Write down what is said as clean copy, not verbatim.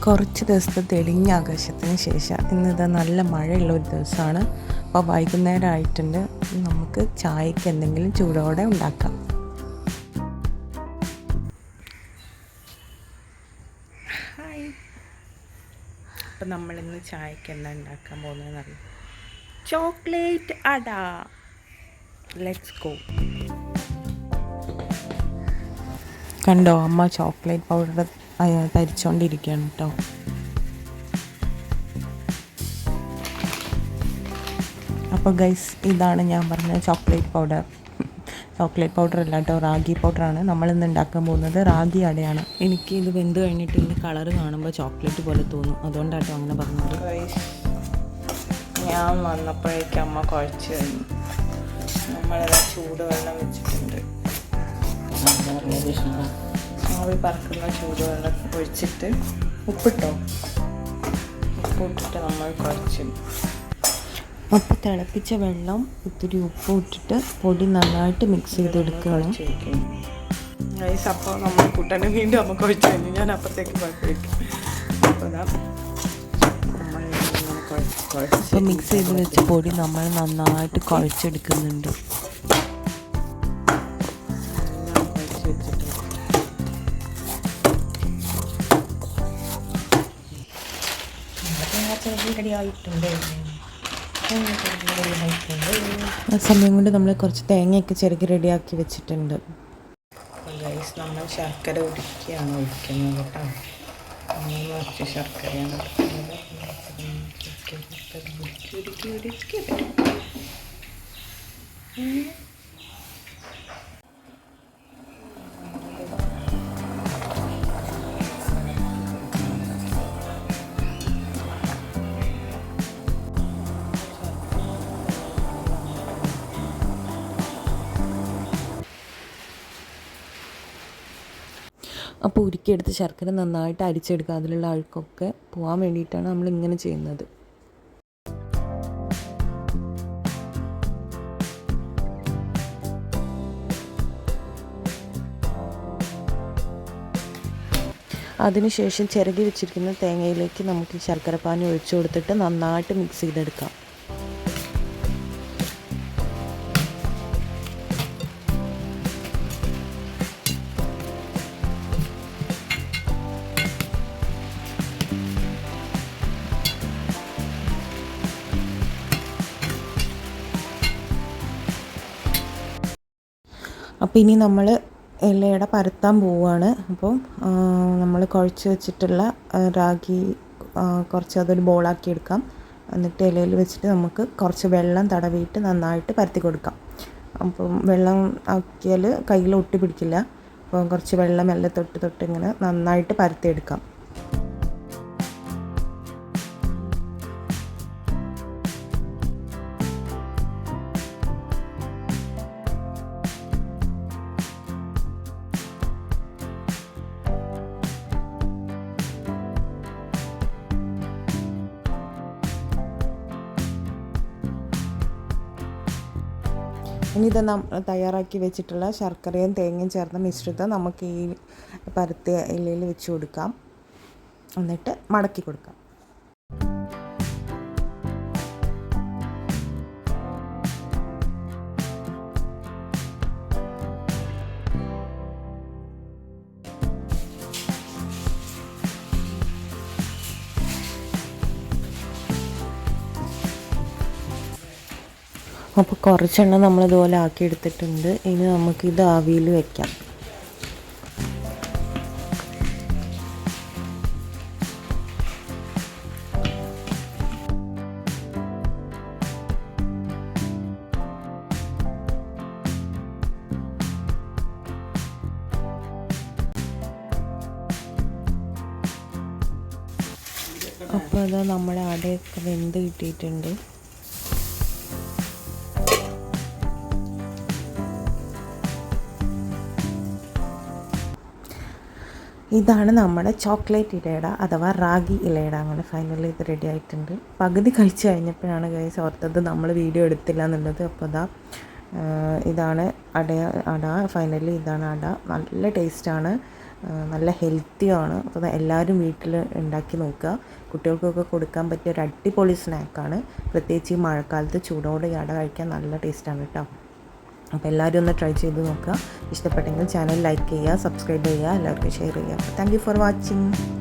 കുറച്ച് ദിവസത്തെ തെളിഞ്ഞ ആകാശത്തിന് ശേഷം ഇന്നിത് നല്ല മഴയുള്ള ഒരു ദിവസമാണ്. അപ്പോൾ വൈകുന്നേരം ആയിട്ടുണ്ട്. നമുക്ക് ചായക്ക് എന്തെങ്കിലും ചൂടോടെ ഉണ്ടാക്കാം. ഹായ്, അപ്പോൾ നമ്മളിന്ന് ചായക്ക് എന്താ ഉണ്ടാക്കാൻ പോകുന്നതെന്ന് അറിയാം. ചോക്ലേറ്റ് അട. Let's go. കണ്ടോ, അമ്മ ചോക്ലേറ്റ് പൗഡർ തരിച്ചുകൊണ്ടിരിക്കുകയാണ് കേട്ടോ. അപ്പോൾ ഗൈസ്, ഇതാണ് ഞാൻ പറഞ്ഞ ചോക്ലേറ്റ് പൗഡർ. ചോക്ലേറ്റ് പൗഡർ അല്ല കേട്ടോ, റാഗി പൗഡറാണ്. നമ്മളിന്ന് ഉണ്ടാക്കാൻ പോകുന്നത് റാഗി അടയാണ്. എനിക്ക് ഇത് വെന്ത് കഴിഞ്ഞിട്ട് ഇതിന് കളറ് കാണുമ്പോൾ ചോക്ലേറ്റ് പോലെ തോന്നും, അതുകൊണ്ടാട്ടോ അങ്ങനെ പറഞ്ഞത്. ഞാൻ വന്നപ്പോഴേക്കും അമ്മ കുഴച്ച് കഴിഞ്ഞു. നമ്മളെല്ലാം ചൂടുവെള്ളം വെച്ചിട്ടുണ്ട്. ആവി പറക്കുന്ന ചൂടുവെള്ളം ഒഴിച്ചിട്ട് ഉപ്പിട്ടോ, ഉപ്പിട്ടിട്ട് നമ്മൾ കുഴച്ച്. അപ്പോൾ തിളപ്പിച്ച വെള്ളം ഇത്തിരി ഉപ്പ് ഇട്ടിട്ട് പൊടി നന്നായിട്ട് മിക്സ് ചെയ്തെടുക്കണം. അപ്പോൾ നമ്മൾ കൂട്ടാനും വീണ്ടും നമുക്ക് ഒഴിച്ച് കഴിഞ്ഞു. ഞാൻ അപ്പത്തേക്ക് കുഴപ്പമിരിക്കും. അപ്പോൾ അപ്പോൾ മിക്സ് ചെയ്ത് വെച്ച പൊടി നമ്മൾ നന്നായിട്ട് കുഴച്ചെടുക്കുന്നുണ്ട്. ആ സമയം കൊണ്ട് നമ്മൾ കുറച്ച് തേങ്ങയൊക്കെ ചിരകി റെഡിയാക്കി വെച്ചിട്ടുണ്ട്. നമ്മൾ ശർക്കര ഉരുക്കിയാണ് ഒഴിക്കുന്നത് കേട്ടോ. നമ്മൾ കുറച്ച് ശർക്കരയാണ് ഉരുക്കി. അപ്പോൾ ഉരുക്കിയെടുത്ത് ശർക്കര നന്നായിട്ട് അരിച്ചെടുക്കുക. അതിലുള്ള അഴുക്കൊക്കെ പോകാൻ വേണ്ടിയിട്ടാണ് നമ്മളിങ്ങനെ ചെയ്യുന്നത്. അതിനുശേഷം ചിരകി വെച്ചിരിക്കുന്ന തേങ്ങയിലേക്ക് നമുക്ക് ശർക്കരപ്പാനി ഒഴിച്ചു കൊടുത്തിട്ട് നന്നായിട്ട് മിക്സ് ചെയ്തെടുക്കാം. അപ്പോൾ ഇനി നമ്മൾ ഇലയുടെ പരത്താൻ പോവുകയാണ്. അപ്പോൾ നമ്മൾ കുഴച്ച് വെച്ചിട്ടുള്ള റാഗി കുറച്ച് അതൊരു ബോളാക്കി എടുക്കാം. എന്നിട്ട് ഇലയിൽ വെച്ചിട്ട് നമുക്ക് കുറച്ച് വെള്ളം തടവിയിട്ട് നന്നായിട്ട് പരത്തി കൊടുക്കാം. അപ്പം വെള്ളം ആക്കിയാൽ കയ്യിൽ ഒട്ടി പിടിക്കില്ല. അപ്പോൾ കുറച്ച് വെള്ളം എല്ലാം തൊട്ട് ഇങ്ങനെ നന്നായിട്ട് പരത്തിയെടുക്കാം. ഇനി ഇത് തയ്യാറാക്കി വെച്ചിട്ടുള്ള ശർക്കരയും തേങ്ങയും ചേർന്ന മിശ്രിതം നമുക്ക് ഈ പരത്തിയ ഇലയിൽ വെച്ച് കൊടുക്കാം. എന്നിട്ട് മടക്കി കൊടുക്കാം. അപ്പോൾ കുറച്ചെണ്ണം നമ്മളിതുപോലെ ആക്കി എടുത്തിട്ടുണ്ട്. ഇനി നമുക്കിത് ആവിയിൽ വെക്കാം. അപ്പോൾ അത് നമ്മുടെ അടയൊക്കെ വെന്ത് കിട്ടിയിട്ടുണ്ട്. ഇതാണ് നമ്മുടെ ചോക്ലേറ്റ് ഇലയട അഥവാ റാഗി ഇലയട. അങ്ങനെ ഫൈനലി ഇത് റെഡി ആയിട്ടുണ്ട്. പകുതി കഴിച്ച് കഴിഞ്ഞപ്പോഴാണ് ഗൈസ് ഓർത്തത് നമ്മൾ വീഡിയോ എടുത്തില്ല എന്നുള്ളത്. അപ്പോൾ ഇതാണ് അട. ഫൈനലി ഇതാണ് അട. നല്ല ടേസ്റ്റാണ്. നല്ല ഹെൽത്തിയാണ്. അപ്പോൾ എല്ലാവരും വീട്ടിൽ ഉണ്ടാക്കി നോക്കുക. കുട്ടികൾക്കൊക്കെ കൊടുക്കാൻ പറ്റിയ ഒരു അടിപൊളി സ്നാക്കാണ്. പ്രത്യേകിച്ച് ഈ മഴക്കാലത്ത് ചൂടോടെ ഈ അട കഴിക്കാൻ നല്ല ടേസ്റ്റാണ് കേട്ടോ. അപ്പോൾ എല്ലാവരും ഒന്ന് ട്രൈ ചെയ്ത് നോക്കുക. ഇഷ്ടപ്പെട്ടെങ്കിൽ ചാനൽ ലൈക്ക് ചെയ്യുക, സബ്സ്ക്രൈബ് ചെയ്യുക, എല്ലാവർക്കും ഷെയർ ചെയ്യുക. Thank you for watching.